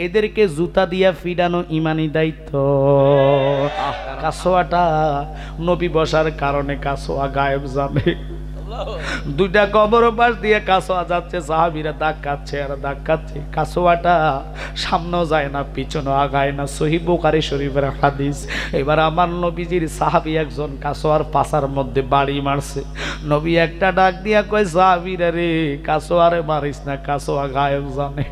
এদেরকে জুতা দিয়া ফিরানো ইমানি দায়িত্ব। কাসোয়াটা নবী বসার কারণে কাসোয়া গায়েব যাবে। দুইটা কবর পাশ দিয়ে কাসোয়া যাচ্ছে, সাহাবীরা ধাক্কাচ্ছে আর ধাক্কাচ্ছে, কাসোয়াটা সামনেও যায় না পিছনে আগায় না। সহিহ বুখারী শরীফের হাদিস। এবার আমার নবীজির সাহাবী একজন কাসোয়ার পাছার মধ্যে বাড়ি মারছে। নবী একটা ডাক দিয়া কয়, সাহাবীরা রে কাসোয়ারে মারিস না, কাসোয়া গায়েব জানে।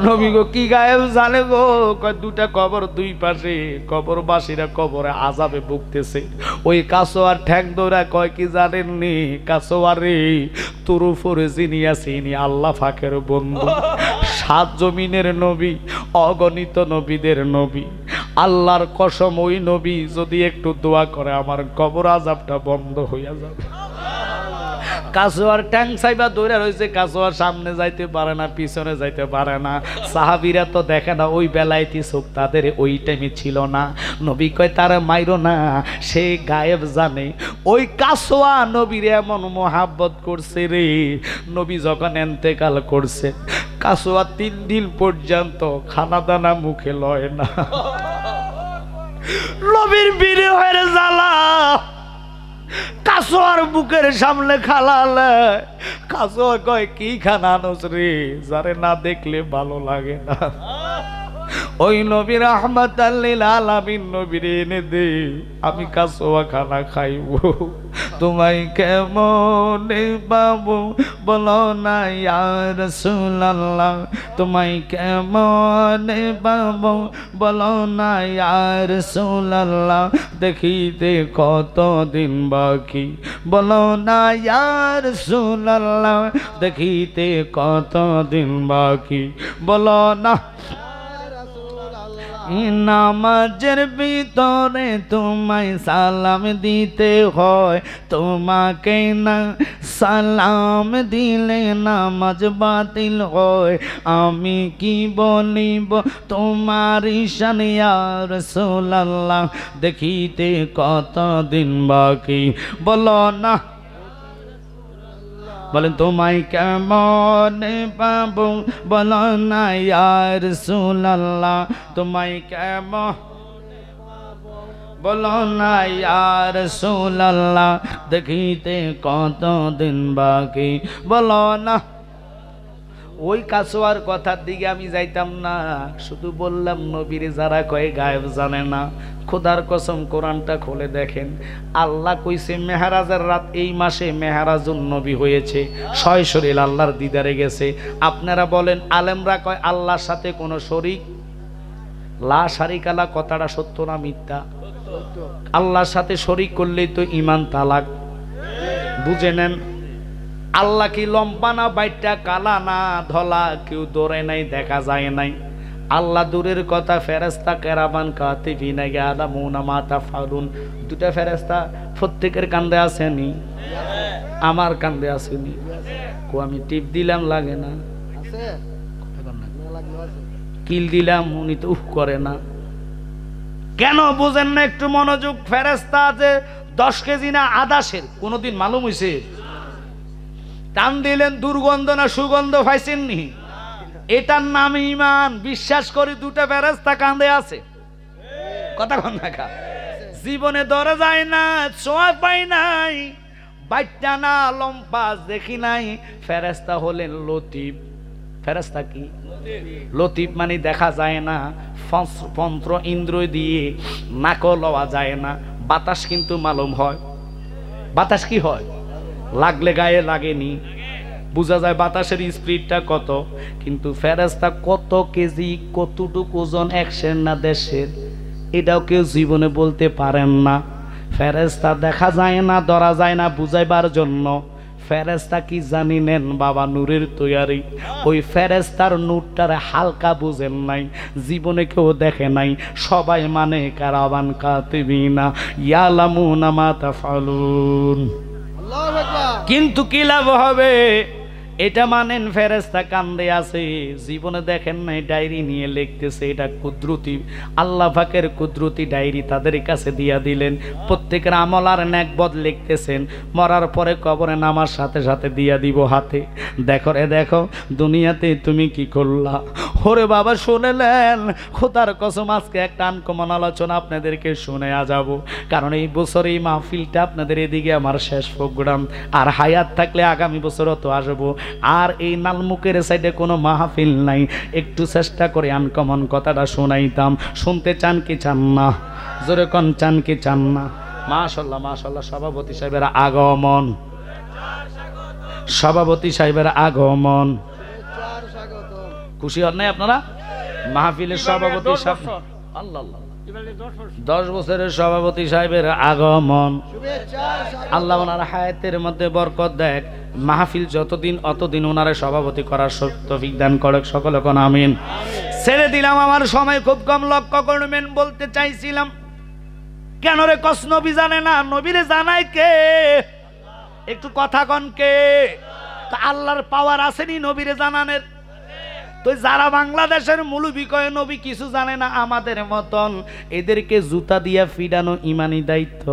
নবী গো কি গায়েব জানে গো? কয় দুটা কবর দুই পাশে, কবরবাসীরা কবরে আযাবে ভুগতেছে। ওই কাসোয়ার ঠ্যাং দৌড়া কয় কি জানেননি, কাসোয়ারে তোর উপরে যিনি আছে ইনি আল্লাহ পাকের বন্ধু, সাত জমিনের নবী, অগণিত নবীদের নবী। আল্লাহর কসম ওই নবী যদি একটু দোয়া করে আমার কবর আযাবটা বন্ধ হইয়া যাবে। কাসোয়ার ট্যাং সাইবা দৌড়া রয়েছে, কাসোয়ার সামনে যাইতে পারে না, পিছনে যাইতে পারে না। সাহাবীরা তো দেখে না, ওই বেলাইতে চোখ তাদের ওই টাইমে ছিল না। নবী কয় তারা মাইরো না, সে গায়েব জানে। ওই কাসোয়া নবীর এমন মোহাব্বত করছে রে, নবী যখন ইন্তেকাল করছে কাসোয়া 3 দিন পর্যন্ত খানা দানা মুখে লয় না। নবীর বীরে হয়ে জ্বালা কাসোয়ার বুকের সামনে খালালে। কাসোয়া কয় কি খানা আনোস রে, যারে না দেখলে ভালো লাগে না। ওই নবী রাহমাতাল লিল আলামিন নবীর এনে দে, আমি কাসোয়া খানা খাইব। তোমায় কেমনে পাবো বলো না ইয়া রাসূলুল্লাহ, তোমায় কেমনে পাবো বলো না ইয়া রাসূলুল্লাহ, দেখিতে কতদিন বাকি বলো না ইয়া রাসূলুল্লাহ, দেখিতে কতদিন বাকি বলো না। নামাজের ভিতরে তোমায় সালাম দিতে হয়, তোমাকে না সালাম দিলে নামাজ বাতিল হয়। আমি কি বলিব তোমার শান ইয়া রাসূলুল্লাহ, দেখিতে কতদিন বাকি বলো না। বলেন তোমায় কেমনে পাবো বলো না ইয়া রাসূলুল্লাহ, তোমায় কেমন বলো না ইয়া রাসূলুল্লাহ, দেখিতে কতদিন বাকি বলো না। ওই কাসোয়ার কথার দিকে আমি যাইতাম না, শুধু বললাম নবীরে যারা কয় গায়েব জানে না। খোদার কসম কোরআনটা খুলে দেখেন, আল্লাহ কইছে মেহরাজের রাত এই মাসে মেহরাজুন নবী হয়েছে, সশরীর আল্লাহর দিদারে গেছে। আপনারা বলেন আলেমরা কয় আল্লাহর সাথে কোনো শরীক, লা শারিকা লা কথাটা সত্য না মিথ্যা? আল্লাহর সাথে শরীক করলেই তো ঈমান তালাক। বুঝে নেন, আল্লাহ কি লম্বা না বাইটা, কালা না ধলা, কেউ দৌড়ে নাই, দেখা যায় নাই। আল্লাহ দূরের কথা, ফেরেশতা কেরামান কাতিবিনা ইয়ালামুনা মা তাফআলুন, দুটা ফেরেশতা প্রত্যেকের কান্দে আসেনি? আমার কান্দে আসেনি? কো আমি টিপ দিলাম লাগে না, কিল দিলাম উনি তো উফ করে না। কেন বুঝেন না? একটু মনোযোগ। ফেরেশতা আছে 10 কেজি না আদাসের, কোনদিন মালুম হইছে? টান দিলেন দুর্গন্ধ না সুগন্ধ পাইছেননি? এটার নাম ঈমান। বিশ্বাস করি দুটা ফেরেশতা কাঁদে আছে। কথা কন না কা? জীবনে ধরে যায় না, ছোঁয়া পাই নাই, বাইটা না লম্পা দেখি নাই। ফেরেশতা হলেন লতিফ। ফেরেশতা কি? লতিফ মানে দেখা যায় না, পন্ত্র ইন্দ্র দিয়ে নাক লওয়া যায় না। বাতাস কিন্তু মালুম হয়। বাতাস কি হয়? লাগলে গায়ে লাগেনি, বোঝা যায় বাতাসের স্পিডটা কত। কিন্তু ফেরেশতা কত কেজি, কতটুকু ওজন, 100 না 150, এটাও কেউ জীবনে বলতে পারেন না। ফেরেশতা দেখা যায় না, ধরা যায় না, বুঝাইবার জন্য ফেরেশতা কি জানি নেন বাবা, নূরের তৈয়ারি। ওই ফেরেশতার নূরটারে হালকা বুঝেন নাই, জীবনে কেউ দেখে নাই। সবাই মানে কারাবান কাতিবিনা ইয়ালামুনা মা তাফআলুন। কিন্তু কি লাভ হবে? এটা মানেন ফেরেশতা কান্দে আছে, জীবনে দেখেন নাই ডায়েরি নিয়ে লিখতেছে, এটা কুদরতি আল্লাহ পাকের কুদরতি ডায়েরি তাদের কাছে দিয়া দিলেন। প্রত্যেকের আমল আর নেকবদ লিখতেছেন, মরার পরে কবরে নামার সাথে সাথে দিয়া দিব হাতে। দেখো রে দেখো দুনিয়াতে তুমি কি করলা। ওরে বাবা শুনেলেন, খোদার কসম আজকে একটা আনকমন আলোচনা আপনাদেরকে শুনে যাব, কারণ এই বছর এই মাহফিলটা আপনাদের এদিকে আমার শেষ প্রোগ্রাম, আর হায়াত থাকলে আগামী বছরও তো আসবো। আর এই নালমুখের সাইডে কোনো মাহফিল নাই, একটু চেষ্টা করে আনকমন কথাটা শোনাইতাম। শুনতে চান কি চান না? জোরে কোন চান কি চান না? মাশাআল্লাহ মাশাআল্লাহ, সভাপতি সাহেবের আগমন, সভাপতি সাহেবের আগমন, খুশি হন নাই আপনারা? মাহফিলের সভাপতি সাহেব, আল্লাহ আল্লাহ, 10 বছরের সভাপতি সাহেবের আগমন, আল্লাহ ওনার হায়াতের মধ্যে বরকত দেখ। মাহফিল যতদিন অতদিন ওনারে সভাপতি করার তৌফিক দান করে, সকলে কোন আমিন। ছেড়ে দিলাম, আমার সময় খুব কম, লক্ষ্য করবেন। বলতে চাইছিলাম কেন রে কস নবী জানে না? নবীরে জানায় কে? একটু কথা কন কে? তা আল্লাহর পাওয়ার আসেনি নবীরে জানানের? তো যারা বাংলাদেশের মৌলবি কয় নবী কিছু জানে না আমাদের মতন, এদেরকে জুতা দিয়া ফিডানো ইমানি দায়িত্ব।